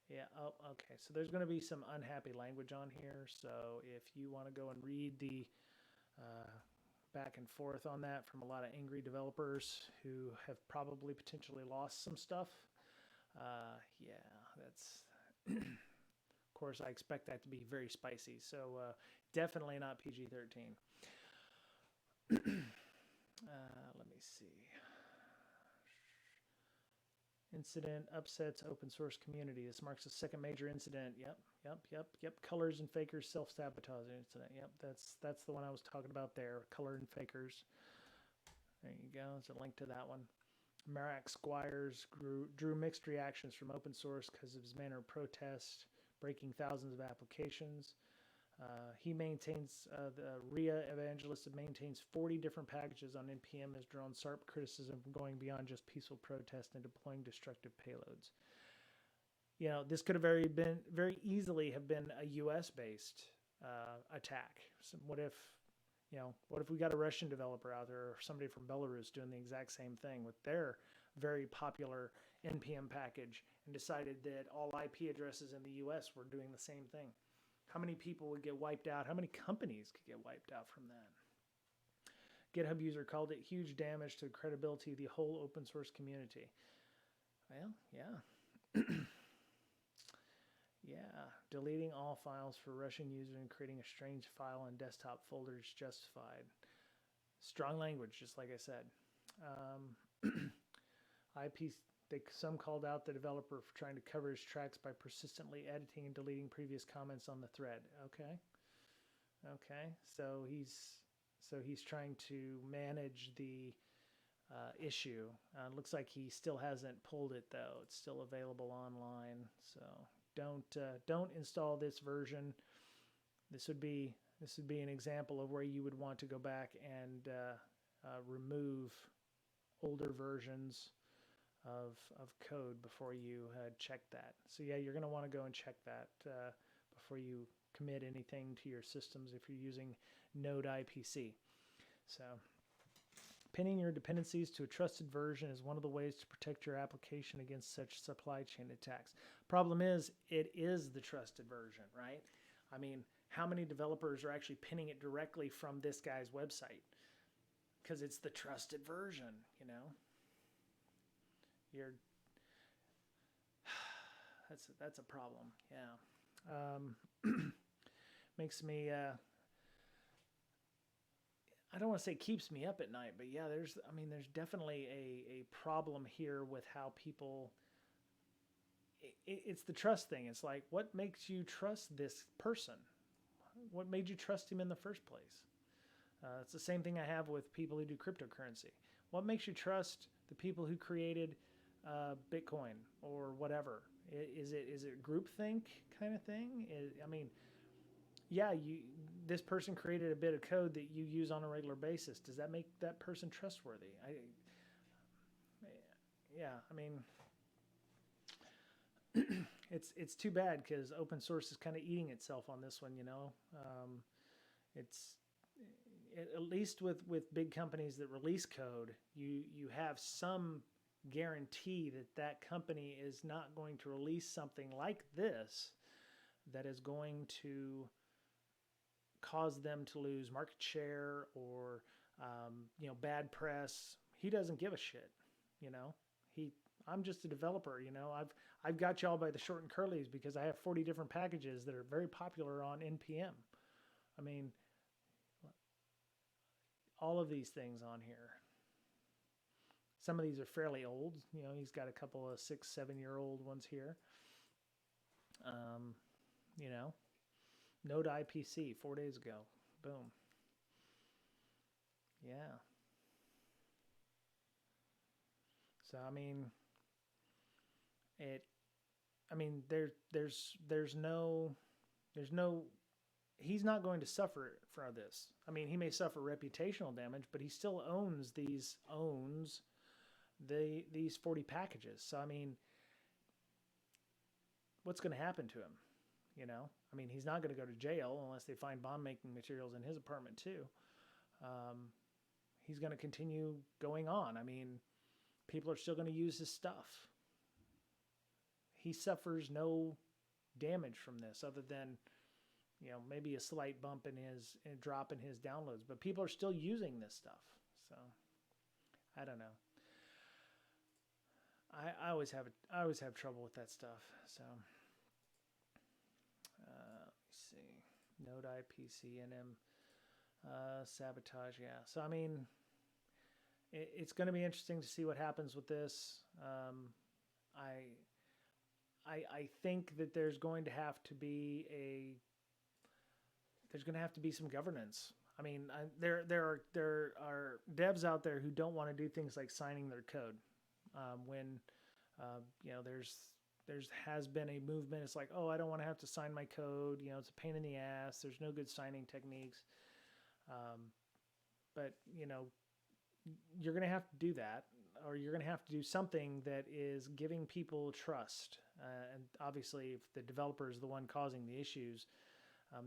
Yeah, oh, okay. So there's going to be some unhappy language on here. So if you want to go and read the back and forth on that from a lot of angry developers who have probably potentially lost some stuff, yeah, that's... Of course, I expect that to be very spicy. So definitely not PG-13. Let me see. Incident upsets open source community. This marks the second major incident. Yep. Colors and Fakers self-sabotage incident. Yep, that's the one I was talking about there. Color and Fakers. There you go. There's a link to that one. Marak Squires drew mixed reactions from open source because of his manner of protest, breaking thousands of applications. He maintains, the RIA evangelist maintains 40 different packages on NPM, has drawn sharp criticism from going beyond just peaceful protest and deploying destructive payloads. You know, this could have very easily have been a US-based attack. So what if we got a Russian developer out there or somebody from Belarus doing the exact same thing with their very popular NPM package and decided that all IP addresses in the US were doing the same thing? How many people would get wiped out? How many companies could get wiped out from that? GitHub user called it huge damage to the credibility of the whole open source community. Well, yeah. Yeah, deleting all files for Russian user and creating a strange file on desktop folder is justified. Strong language, just like I said. IP. Some called out the developer for trying to cover his tracks by persistently editing and deleting previous comments on the thread. Okay. Okay. So he's trying to manage the issue. Looks like he still hasn't pulled it though. It's still available online. So don't install this version. This would be an example of where you would want to go back and remove older versions of code before you check that. So yeah, you're going to want to go and check that before you commit anything to your systems if you're using Node IPC. So pinning your dependencies to a trusted version is one of the ways to protect your application against such supply chain attacks. Problem is, it is the trusted version, right? I mean, how many developers are actually pinning it directly from this guy's website? Because it's the trusted version, you know? That's a problem, yeah. Makes me, I don't want to say keeps me up at night, but yeah, there's definitely a problem here with how people, it's the trust thing. It's like, what makes you trust this person? What made you trust him in the first place? It's the same thing I have with people who do cryptocurrency. What makes you trust the people who created Bitcoin or whatever? Is it groupthink kind of thing? Yeah, this person created a bit of code that you use on a regular basis. Does that make that person trustworthy? Yeah, I mean, it's too bad because open source is kind of eating itself on this one. It's at least with big companies that release code, you have some guarantee that that company is not going to release something like this that is going to cause them to lose market share or bad press. He doesn't give a shit. I'm just a developer. I've got y'all by the short and curlies because I have 40 different packages that are very popular on NPM. I mean, all of these things on here. Some of these are fairly old. He's got a couple of 6-7-year-old ones here. Node IPC 4 days ago. Boom. Yeah. So there's no he's not going to suffer for this. He may suffer reputational damage, but he still owns these 40 packages. So what's going to happen to him? He's not going to go to jail unless they find bomb making materials in his apartment too. He's going to continue going on. People are still going to use his stuff. He suffers no damage from this other than, maybe a slight bump in his drop in his downloads, but people are still using this stuff. So I don't know. I always have trouble with that stuff. So let's see, Node IPC NM sabotage. Yeah. So it's going to be interesting to see what happens with this. I think that there's going to have to be some governance. There are devs out there who don't want to do things like signing their code. When has been a movement. It's like, oh, I don't want to have to sign my code. It's a pain in the ass. There's no good signing techniques. But you're going to have to do that, or you're going to have to do something that is giving people trust. And obviously, if the developer is the one causing the issues,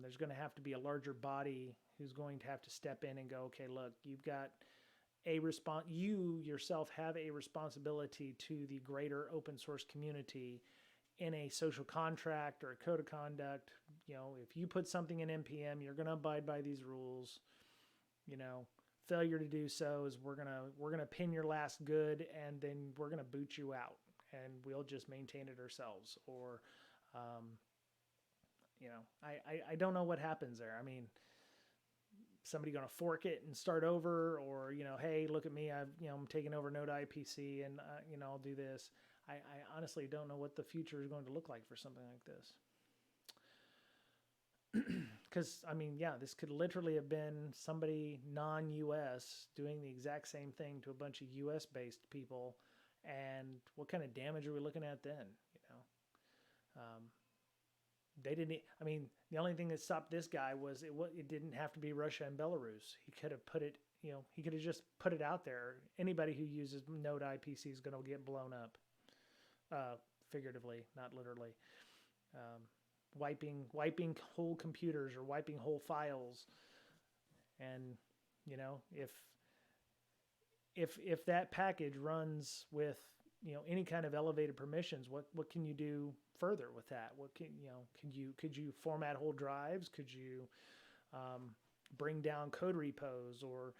there's going to have to be a larger body who's going to have to step in and go, okay, look, you've got you yourself have a responsibility to the greater open source community in a social contract or a code of conduct. If you put something in NPM, you're going to abide by these rules. Failure to do so is we're gonna pin your last good and then we're gonna boot you out and we'll just maintain it ourselves. Or I don't know what happens there. somebody going to fork it and start over, or hey, look at me, I'm taking over Node IPC, and I'll do this. I honestly don't know what the future is going to look like for something like this. Because this could literally have been somebody non-US doing the exact same thing to a bunch of US based people, and what kind of damage are we looking at then? They didn't. The only thing that stopped this guy was it didn't have to be Russia and Belarus. He could have put it. He could have just put it out there. Anybody who uses Node IPC is going to get blown up, figuratively, not literally. Wiping whole computers or wiping whole files, and if that package runs with any kind of elevated permissions, what can you do further with that? What could you format whole drives? Could you bring down code repos, or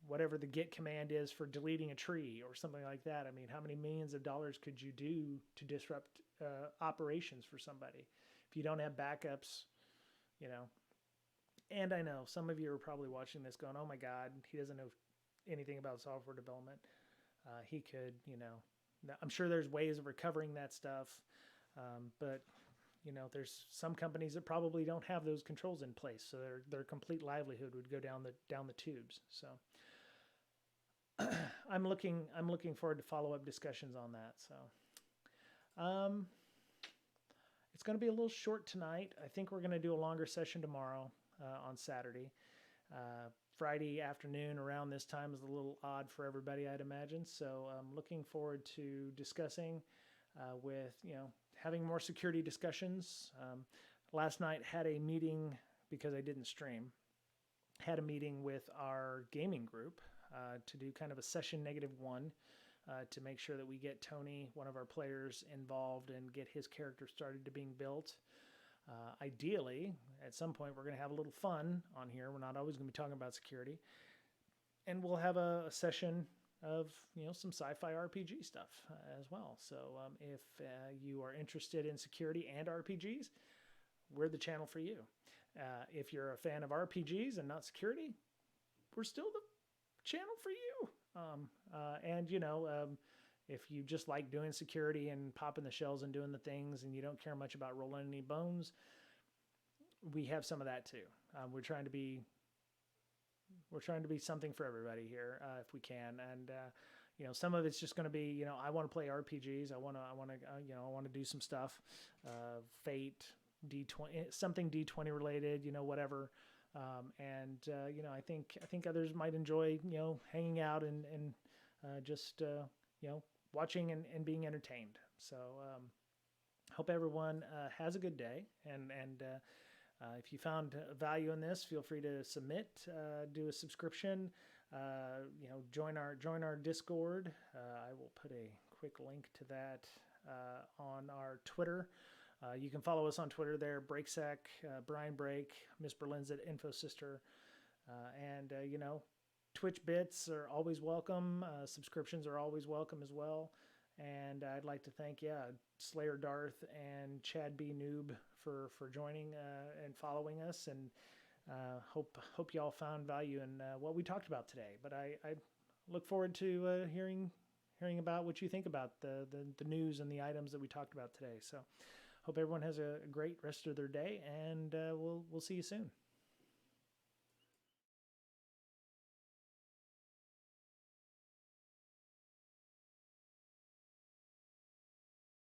whatever the git command is for deleting a tree or something like that? How many millions of dollars could you do to disrupt operations for somebody if you don't have backups? And I know some of you are probably watching this going, oh my God, he doesn't know anything about software development. He could, I'm sure there's ways of recovering that stuff. But there's some companies that probably don't have those controls in place, so their complete livelihood would go down the tubes. So I'm looking forward to follow-up discussions on that. So it's going to be a little short tonight. I think we're going to do a longer session tomorrow on Saturday. Friday afternoon around this time is a little odd for everybody, I'd imagine. So I'm looking forward to discussing with, having more security discussions. Last night had a meeting, because I didn't stream, had a meeting with our gaming group to do kind of a session -1 to make sure that we get Tony, one of our players, involved and get his character started to being built. Ideally, at some point, we're going to have a little fun on here. We're not always going to be talking about security. And we'll have a session of, some sci-fi RPG stuff as well. So if you are interested in security and RPGs, we're the channel for you. If you're a fan of RPGs and not security, we're still the channel for you. If you just like doing security and popping the shells and doing the things, and you don't care much about rolling any bones, we have some of that too. We're trying to be something for everybody here, if we can. And some of it's just going to be, I want to play RPGs. I want to do some stuff, Fate, D20, something D20 related, whatever. I think others might enjoy, hanging out and just watching and being entertained. So hope everyone has a good day, and if you found value in this, feel free to submit, do a subscription, join our Discord. I will put a quick link to that on our Twitter. You can follow us on Twitter there, BreakSec, Bryan Break, Miss Berlin's at InfoSister, and Twitch bits are always welcome. Subscriptions are always welcome as well. And I'd like to thank, Slayer Darth and Chad B. Noob for joining and following us. And hope y'all found value in what we talked about today. But I look forward to hearing about what you think about the news and the items that we talked about today. So hope everyone has a great rest of their day, and we'll see you soon.